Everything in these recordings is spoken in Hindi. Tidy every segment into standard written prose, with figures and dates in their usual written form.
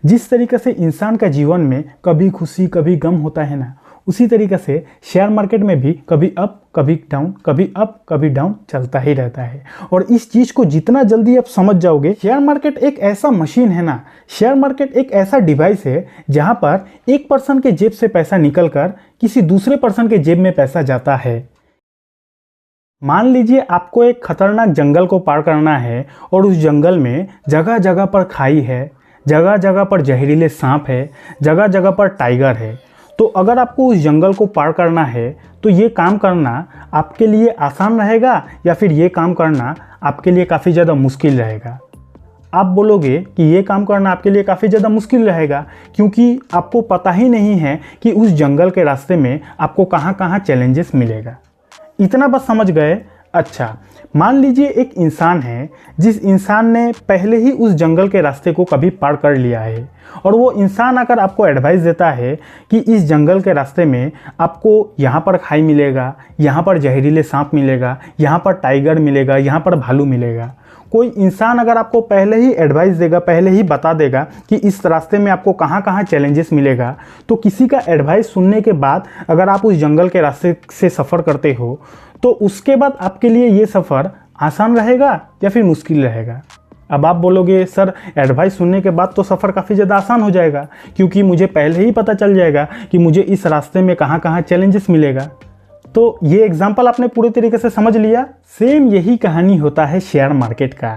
जिस तरीके से इंसान का जीवन में कभी खुशी कभी गम होता है ना, उसी तरीके से शेयर मार्केट में भी कभी अप कभी डाउन, कभी अप कभी डाउन चलता ही रहता है। और इस चीज़ को जितना जल्दी आप समझ जाओगे, शेयर मार्केट एक ऐसा मशीन है ना, शेयर मार्केट एक ऐसा डिवाइस है जहां पर एक पर्सन के जेब से पैसा निकलकर किसी दूसरे पर्सन के जेब में पैसा जाता है। मान लीजिए आपको एक खतरनाक जंगल को पार करना है और उस जंगल में जगह जगह पर खाई है, जगह जगह पर जहरीले सांप है, जगह जगह पर टाइगर है। तो अगर आपको उस जंगल को पार करना है तो ये काम करना आपके लिए आसान रहेगा या फिर ये काम करना आपके लिए काफ़ी ज़्यादा मुश्किल रहेगा? आप बोलोगे कि ये काम करना आपके लिए काफ़ी ज़्यादा मुश्किल रहेगा, क्योंकि आपको पता ही नहीं है कि उस जंगल के रास्ते में आपको कहाँ कहाँ चैलेंजेस मिलेगा। इतना बस समझ गए? अच्छा, मान लीजिए एक इंसान है जिस इंसान ने पहले ही उस जंगल के रास्ते को कभी पार कर लिया है, और वो इंसान अगर आपको एडवाइस देता है कि इस जंगल के रास्ते में आपको यहाँ पर खाई मिलेगा, यहाँ पर जहरीले सांप मिलेगा, यहाँ पर टाइगर मिलेगा, यहाँ पर भालू मिलेगा। कोई इंसान अगर आपको पहले ही एडवाइस देगा, पहले ही बता देगा कि इस रास्ते में आपको कहाँ कहाँ चैलेंजेस मिलेगा, तो किसी का एडवाइस सुनने के बाद अगर आप उस जंगल के रास्ते से सफ़र करते हो तो उसके बाद आपके लिए ये सफ़र आसान रहेगा या फिर मुश्किल रहेगा? अब आप बोलोगे सर, एडवाइस सुनने के बाद तो सफ़र काफ़ी ज़्यादा आसान हो जाएगा, क्योंकि मुझे पहले ही पता चल जाएगा कि मुझे इस रास्ते में कहाँ कहाँ चैलेंजेस मिलेगा। तो ये एग्जाम्पल आपने पूरी तरीके से समझ लिया। सेम यही कहानी होता है शेयर मार्केट का।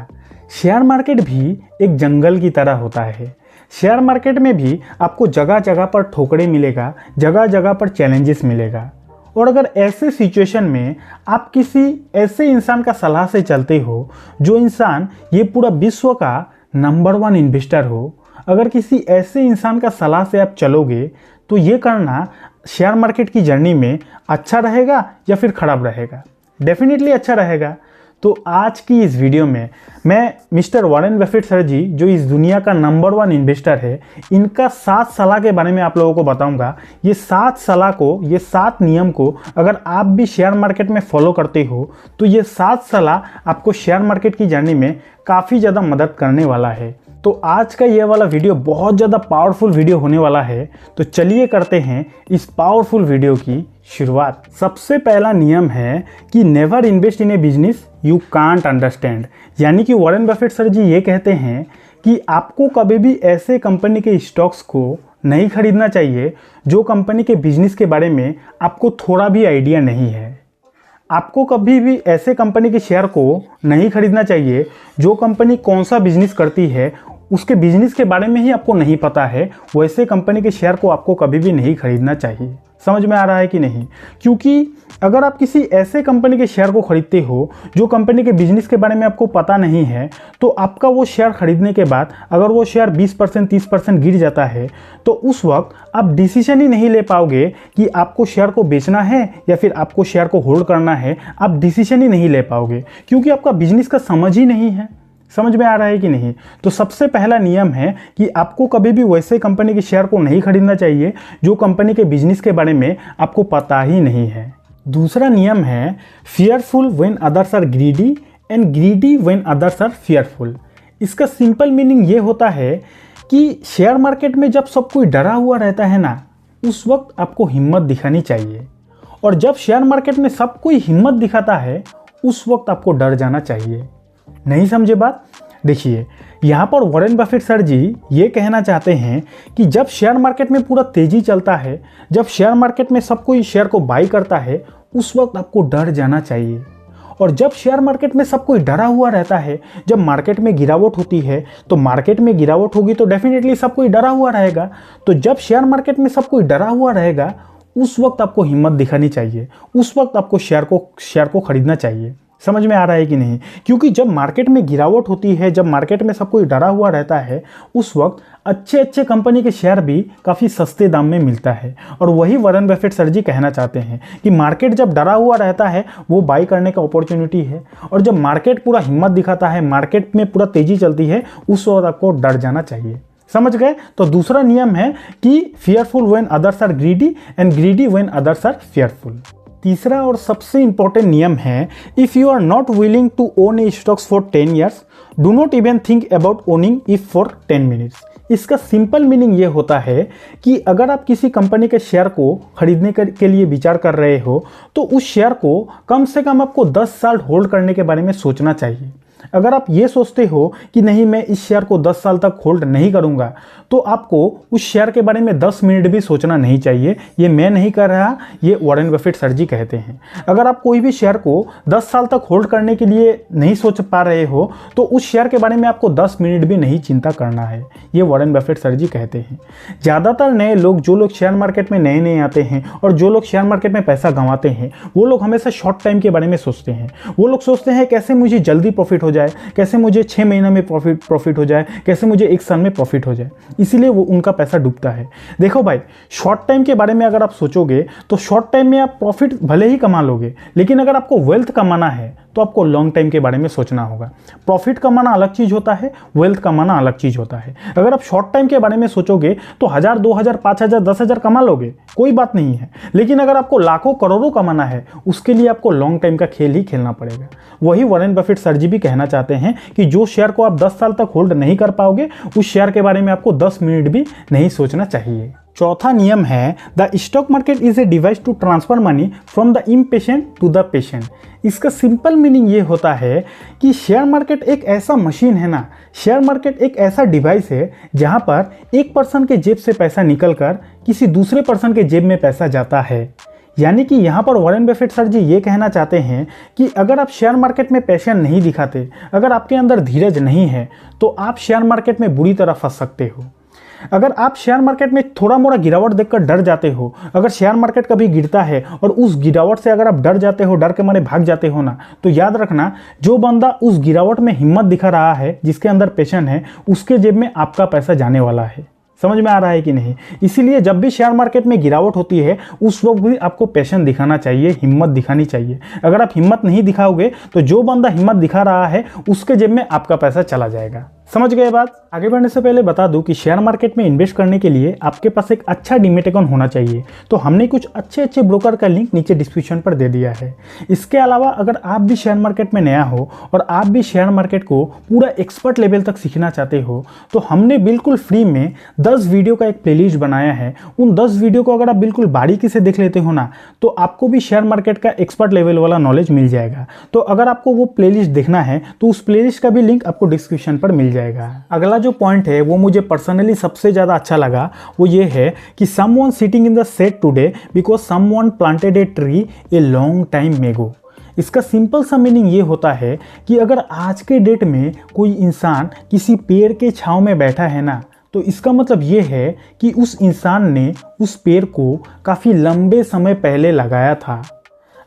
शेयर मार्केट भी एक जंगल की तरह होता है। शेयर मार्केट में भी आपको जगह जगह पर ठोकरें मिलेगा, जगह जगह पर चैलेंजेस मिलेगा। और अगर ऐसे सिचुएशन में आप किसी ऐसे इंसान का सलाह से चलते हो जो इंसान ये पूरा विश्व का नंबर 1 इन्वेस्टर हो, अगर किसी ऐसे इंसान का सलाह से आप चलोगे तो ये करना शेयर मार्केट की जर्नी में अच्छा रहेगा या फिर ख़राब रहेगा? डेफिनेटली अच्छा रहेगा। तो आज की इस वीडियो में मैं मिस्टर वॉरेन बफेट सर जी, जो इस दुनिया का नंबर 1 इन्वेस्टर है, इनका 7 सलाह के बारे में आप लोगों को बताऊंगा। ये 7 सलाह को, ये 7 नियम को अगर आप भी शेयर मार्केट में फॉलो करते हो तो ये 7 सलाह आपको शेयर मार्केट की जर्नी में काफ़ी ज़्यादा मदद करने वाला है। तो आज का ये वाला वीडियो बहुत ज़्यादा पावरफुल वीडियो होने वाला है। तो चलिए करते हैं इस पावरफुल वीडियो की शुरुआत। सबसे पहला नियम है कि never invest in A business you can't understand. यानी कि वॉरेन बफेट सर जी ये कहते हैं कि आपको कभी भी ऐसे कंपनी के स्टॉक्स को नहीं खरीदना चाहिए जो कंपनी के बिजनेस के बारे में आपको थोड़ा भी आइडिया नहीं है। आपको कभी भी ऐसे कंपनी के शेयर को नहीं खरीदना चाहिए जो कंपनी कौन सा बिजनेस करती है उसके बिजनेस के बारे में ही आपको नहीं पता है। वैसे कंपनी के शेयर को आपको कभी भी नहीं खरीदना चाहिए। समझ में आ रहा है कि नहीं? क्योंकि अगर आप किसी ऐसे कंपनी के शेयर को खरीदते हो जो कंपनी के बिजनेस के बारे में आपको पता नहीं है, तो आपका वो शेयर खरीदने के बाद अगर वो शेयर 20% 30% गिर जाता है तो उस वक्त आप डिसीजन ही नहीं ले पाओगे कि आपको शेयर को बेचना है या फिर आपको शेयर को होल्ड करना है। आप डिसीजन ही नहीं ले पाओगे क्योंकि आपका बिजनेस का समझ ही नहीं है। समझ में आ रहा है कि नहीं? तो सबसे पहला नियम है कि आपको कभी भी वैसे कंपनी के शेयर को नहीं खरीदना चाहिए जो कंपनी के बिजनेस के बारे में आपको पता ही नहीं है। दूसरा नियम है fearful when others are greedy and greedy when others are fearful. इसका सिंपल मीनिंग ये होता है कि शेयर मार्केट में जब सब कोई डरा हुआ रहता है ना, उस वक्त आपको हिम्मत दिखानी चाहिए, और जब शेयर मार्केट में सब कोई हिम्मत दिखाता है उस वक्त आपको डर जाना चाहिए। नहीं समझे बात? देखिए, यहाँ पर वॉरेन बफेट सर जी ये कहना चाहते हैं कि जब शेयर मार्केट में पूरा तेज़ी चलता है, जब शेयर मार्केट में सब कोई शेयर को बाई करता है, उस वक्त आपको डर जाना चाहिए। और जब शेयर मार्केट में सब कोई डरा हुआ रहता है, जब मार्केट में गिरावट होती है, तो मार्केट में गिरावट होगी तो डेफिनेटली सब कोई डरा हुआ रहेगा। तो जब शेयर मार्केट में सब कोई डरा हुआ रहेगा उस वक्त आपको हिम्मत दिखानी चाहिए, उस वक्त आपको शेयर को खरीदना चाहिए। समझ में आ रहा है कि नहीं? क्योंकि जब मार्केट में गिरावट होती है, जब मार्केट में सब कोई डरा हुआ रहता है, उस वक्त अच्छे अच्छे कंपनी के शेयर भी काफ़ी सस्ते दाम में मिलता है। और वही वॉरेन बफेट सर जी कहना चाहते हैं कि मार्केट जब डरा हुआ रहता है वो बाई करने का अपॉर्चुनिटी है, और जब मार्केट पूरा हिम्मत दिखाता है, मार्केट में पूरा तेज़ी चलती है, उस वक्त आपको डर जाना चाहिए। समझ गए? तो दूसरा नियम है कि fearful when others are greedy and greedy when others are fearful. तीसरा और सबसे इंपॉर्टेंट नियम है if you are not willing to own a stocks for 10 years do not even think about owning it for 10 minutes. इसका सिंपल मीनिंग ये होता है कि अगर आप किसी कंपनी के शेयर को खरीदने के लिए विचार कर रहे हो तो उस शेयर को कम से कम आपको 10 साल होल्ड करने के बारे में सोचना चाहिए। अगर आप ये सोचते हो कि नहीं मैं इस शेयर को 10 साल तक होल्ड नहीं करूंगा, तो आपको उस शेयर के बारे में 10 मिनट भी सोचना नहीं चाहिए। ये मैं नहीं कर रहा, ये वॉरेन बफेट सर जी कहते हैं। अगर आप कोई भी शेयर को 10 साल तक होल्ड करने के लिए नहीं सोच पा रहे हो तो उस शेयर के बारे में आपको 10 मिनट भी नहीं चिंता करना है, ये वॉरेन बफेट सर जी कहते हैं। ज़्यादातर नए लोग, जो लोग शेयर मार्केट में नए नए आते हैं और जो लोग शेयर मार्केट में पैसा गंवाते हैं, वो लोग हमेशा शॉर्ट टाइम के बारे में सोचते हैं। वो लोग सोचते हैं कैसे मुझे जल्दी प्रॉफिट हो जाए, कैसे मुझे 6 महीने में प्रॉफिट हो जाए, कैसे मुझे 1 साल में प्रॉफिट हो जाए, इसीलिए वो उनका पैसा डूबता है। देखो भाई, शॉर्ट टाइम के बारे में अगर आप सोचोगे तो शॉर्ट टाइम में आप प्रॉफिट भले ही कमा लोगे, लेकिन अगर आपको वेल्थ कमाना है तो आपको लॉन्ग टाइम के बारे में सोचना होगा। प्रॉफिट कमाना अलग चीज़ होता है, वेल्थ कमाना अलग चीज़ होता है। अगर आप शॉर्ट टाइम के बारे में सोचोगे तो 1000, 2000, 5000, 10,000 कमा लोगे, कोई बात नहीं है। लेकिन अगर आपको लाखों करोड़ों कमाना है, उसके लिए आपको लॉन्ग टाइम का खेल ही खेलना पड़ेगा। वही वॉरेन बफेट सर जी भी कहना चाहते हैं कि जो शेयर को आप 10 साल तक होल्ड नहीं कर पाओगे, उस शेयर के बारे में आपको 10 मिनट भी नहीं सोचना चाहिए। चौथा नियम है the stock market is a device to transfer money from the impatient to the patient. इसका सिंपल मीनिंग ये होता है कि शेयर मार्केट एक ऐसा मशीन है ना, शेयर मार्केट एक ऐसा डिवाइस है जहां पर एक पर्सन के जेब से पैसा निकलकर किसी दूसरे पर्सन के जेब में पैसा जाता है। यानी कि यहाँ पर वॉरेन बफेट सर जी ये कहना चाहते हैं कि अगर आप शेयर मार्केट में पैशन नहीं दिखाते, अगर आपके अंदर धीरज नहीं है, तो आप शेयर मार्केट में बुरी तरह फंस सकते हो। अगर आप शेयर मार्केट में थोड़ा मोड़ा गिरावट देखकर डर जाते हो, अगर शेयर मार्केट कभी गिरता है और उस गिरावट से अगर आप डर जाते हो, डर के मारे भाग जाते हो ना, तो याद रखना, जो बंदा उस गिरावट में हिम्मत दिखा रहा है, जिसके अंदर पैशन है, उसके जेब में आपका पैसा जाने वाला है। समझ में आ रहा है कि नहीं? इसीलिए जब भी शेयर मार्केट में गिरावट होती है, उस वक्त भी आपको पैशन दिखाना चाहिए, हिम्मत दिखानी चाहिए। अगर आप हिम्मत नहीं दिखाओगे तो जो बंदा हिम्मत दिखा रहा है, उसके जेब में आपका पैसा चला जाएगा। समझ गए बात? आगे बढ़ने से पहले बता दूं कि शेयर मार्केट में इन्वेस्ट करने के लिए आपके पास एक अच्छा डीमैट अकाउंट होना चाहिए। तो हमने कुछ अच्छे ब्रोकर का लिंक नीचे डिस्क्रिप्शन पर दे दिया है। इसके अलावा अगर आप भी शेयर मार्केट में नया हो और आप भी शेयर मार्केट को पूरा एक्सपर्ट लेवल तक सीखना चाहते हो, तो हमने बिल्कुल फ्री में 10 वीडियो का एक प्लेलिस्ट बनाया है। उन 10 वीडियो को अगर आप बिल्कुल बारीकी से देख लेते हो ना, तो आपको भी शेयर मार्केट का एक्सपर्ट लेवल वाला नॉलेज मिल जाएगा। तो अगर आपको वो प्लेलिस्ट देखना है तो उस प्लेलिस्ट का भी लिंक आपको डिस्क्रिप्शन पर मिल जाएगा। अगला जो पॉइंट है वो मुझे पर्सनली सबसे ज्यादा अच्छा लगा, वो ये है कि someone sitting in the shade today because someone planted a tree a long time ago. इसका सिंपल सा मीनिंग ये होता है कि अगर आज के डेट में कोई इंसान किसी पेड़ के छांव में बैठा है ना, तो इसका मतलब ये है कि उस इंसान ने उस पेड़ को काफ़ी लंबे समय पहले लगाया था।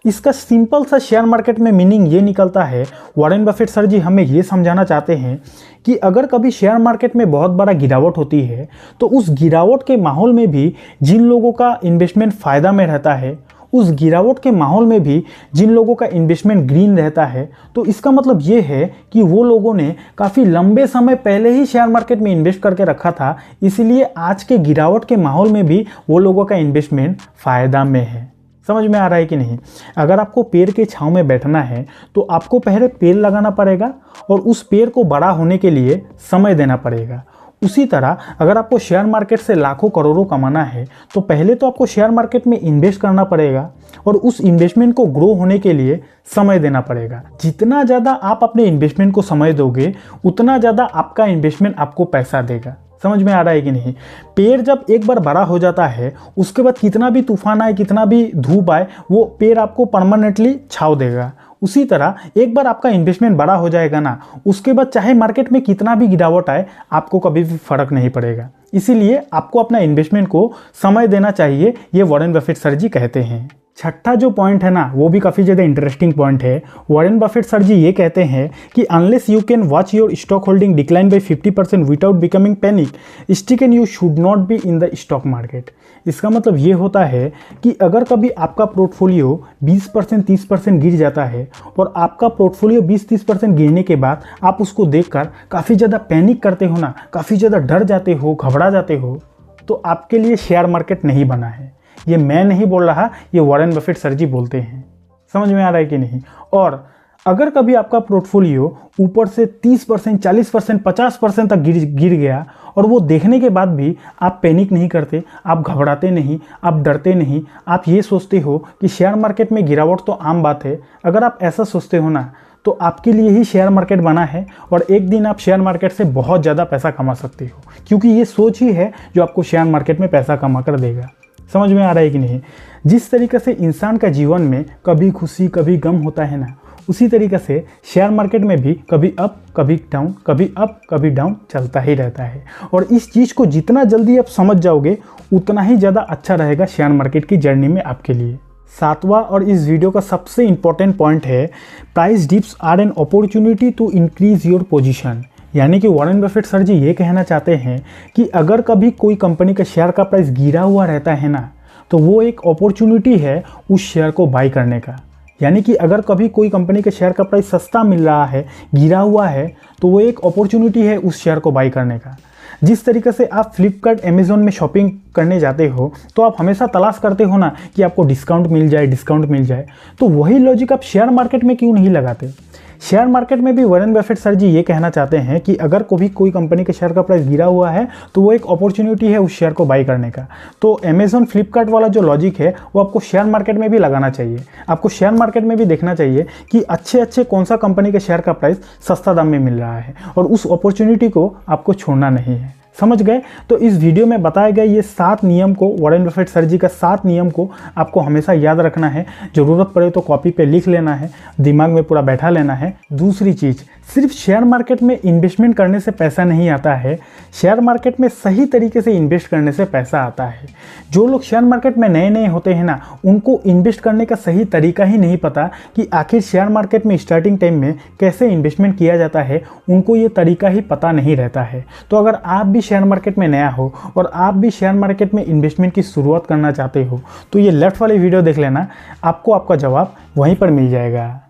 इसका सिंपल सा शेयर मार्केट में मीनिंग ये निकलता है, वॉरेन बफेट सर जी हमें ये समझाना चाहते हैं कि अगर कभी शेयर मार्केट में बहुत बड़ा गिरावट होती है, तो उस गिरावट के माहौल में भी जिन लोगों का इन्वेस्टमेंट फ़ायदा में रहता है, उस गिरावट के माहौल में भी जिन लोगों का इन्वेस्टमेंट ग्रीन रहता है, तो इसका मतलब ये है कि वो लोगों ने काफ़ी लंबे समय पहले ही शेयर मार्केट में इन्वेस्ट करके रखा था, इसीलिए आज के गिरावट के माहौल में भी वो लोगों का इन्वेस्टमेंट फ़ायदा में है। समझ में आ रहा है कि नहीं? अगर आपको पेड़ के छांव में बैठना है तो आपको पहले पेड़ लगाना पड़ेगा और उस पेड़ को बड़ा होने के लिए समय देना पड़ेगा। उसी तरह अगर आपको शेयर मार्केट से लाखों करोड़ों कमाना है तो पहले तो आपको शेयर मार्केट में इन्वेस्ट करना पड़ेगा और उस इन्वेस्टमेंट को ग्रो होने के लिए समय देना पड़ेगा। जितना ज़्यादा आप अपने इन्वेस्टमेंट को समय दोगे, उतना ज़्यादा आपका इन्वेस्टमेंट आपको पैसा देगा। समझ में आ रहा है कि नहीं? पेड़ जब एक बार बड़ा हो जाता है, उसके बाद कितना भी तूफान आए, कितना भी धूप आए, वो पेड़ आपको परमानेंटली छांव देगा। उसी तरह एक बार आपका इन्वेस्टमेंट बड़ा हो जाएगा ना, उसके बाद चाहे मार्केट में कितना भी गिरावट आए, आपको कभी भी फर्क नहीं पड़ेगा। इसीलिए आपको अपना इन्वेस्टमेंट को समय देना चाहिए, ये वॉरेन बफेट सर जी कहते हैं। छठा जो पॉइंट है ना, वो भी काफ़ी ज़्यादा इंटरेस्टिंग पॉइंट है। वॉरेन बफेट सर जी ये कहते हैं कि unless you can watch your stock holding decline by 50% without becoming panic, stick and you should not be in the stock market. इसका मतलब ये होता है कि अगर कभी आपका पोर्टफोलियो 20%, 30% गिर जाता है और आपका पोर्टफोलियो 20-30% गिरने के बाद आप उसको देखकर काफ़ी ज़्यादा पैनिक करते हो ना, काफ़ी ज़्यादा डर जाते हो, घबरा जाते हो, तो आपके लिए शेयर मार्केट नहीं बना है। ये मैं नहीं बोल रहा, ये वॉरेन बफेट सर जी बोलते हैं। समझ में आ रहा है कि नहीं? और अगर कभी आपका पोर्टफोलियो ऊपर से 30%, 40%, 50% तक गिर गया और वो देखने के बाद भी आप पैनिक नहीं करते, आप घबराते नहीं, आप डरते नहीं, आप ये सोचते हो कि शेयर मार्केट में गिरावट तो आम बात है, अगर आप ऐसा सोचते हो ना तो आपके लिए ही शेयर मार्केट बना है और एक दिन आप शेयर मार्केट से बहुत ज़्यादा पैसा कमा सकते हो, क्योंकि ये सोच ही है जो आपको शेयर मार्केट में पैसा कमा कर देगा। समझ में आ रहा है कि नहीं? जिस तरीके से इंसान का जीवन में कभी खुशी कभी गम होता है ना, उसी तरीके से शेयर मार्केट में भी कभी अप कभी डाउन, कभी अप कभी डाउन चलता ही रहता है। और इस चीज़ को जितना जल्दी आप समझ जाओगे उतना ही ज़्यादा अच्छा रहेगा शेयर मार्केट की जर्नी में आपके लिए। सातवां और इस वीडियो का सबसे इम्पॉर्टेंट पॉइंट है, price dips are an opportunity to increase your position. यानी कि वॉरेन बफेट सर जी ये कहना चाहते हैं कि अगर कभी कोई कंपनी का शेयर का प्राइस गिरा हुआ रहता है ना, तो वो एक अपॉर्चुनिटी है उस शेयर को बाई करने का। यानी कि अगर कभी कोई कंपनी के शेयर का प्राइस सस्ता मिल रहा है, गिरा हुआ है, तो वो एक अपॉर्चुनिटी है उस शेयर को बाई करने का। जिस तरीके से आप फ्लिपकार्ट, अमेज़ॉन में शॉपिंग करने जाते हो तो आप हमेशा तलाश करते हो ना कि आपको डिस्काउंट मिल जाए, डिस्काउंट मिल जाए, तो वही लॉजिक आप शेयर मार्केट में क्यों नहीं लगाते? शेयर मार्केट में भी वॉरेन बफेट सर जी ये कहना चाहते हैं कि अगर कोई कंपनी के शेयर का प्राइस गिरा हुआ है तो वो एक अपॉर्चुनिटी है उस शेयर को बाई करने का। तो अमेज़ॉन, फ्लिपकार्ट वाला जो लॉजिक है वो आपको शेयर मार्केट में भी लगाना चाहिए। आपको शेयर मार्केट में भी देखना चाहिए कि अच्छे कौन सा कंपनी के शेयर का प्राइस सस्ता दाम में मिल रहा है और उस अपॉर्चुनिटी को आपको छोड़ना नहीं है। समझ गए? तो इस वीडियो में बताए गए ये 7 नियम को, वॉरेन बफेट सर जी का 7 नियम को आपको हमेशा याद रखना है। ज़रूरत पड़े तो कॉपी पे लिख लेना है, दिमाग में पूरा बैठा लेना है। दूसरी चीज़, सिर्फ शेयर मार्केट में इन्वेस्टमेंट करने से पैसा नहीं आता है, शेयर मार्केट में सही तरीके से इन्वेस्ट करने से पैसा आता है। जो लोग शेयर मार्केट में नए होते हैं ना, उनको इन्वेस्ट करने का सही तरीका ही नहीं पता कि आखिर शेयर मार्केट में स्टार्टिंग टाइम में कैसे इन्वेस्टमेंट किया जाता है, उनको ये तरीका ही पता नहीं रहता है। तो अगर आप भी शेयर मार्केट में नया हो और आप भी शेयर मार्केट में इन्वेस्टमेंट की शुरुआत करना चाहते हो तो ये लेफ्ट वाली वीडियो देख लेना, आपको आपका जवाब वहीं पर मिल जाएगा।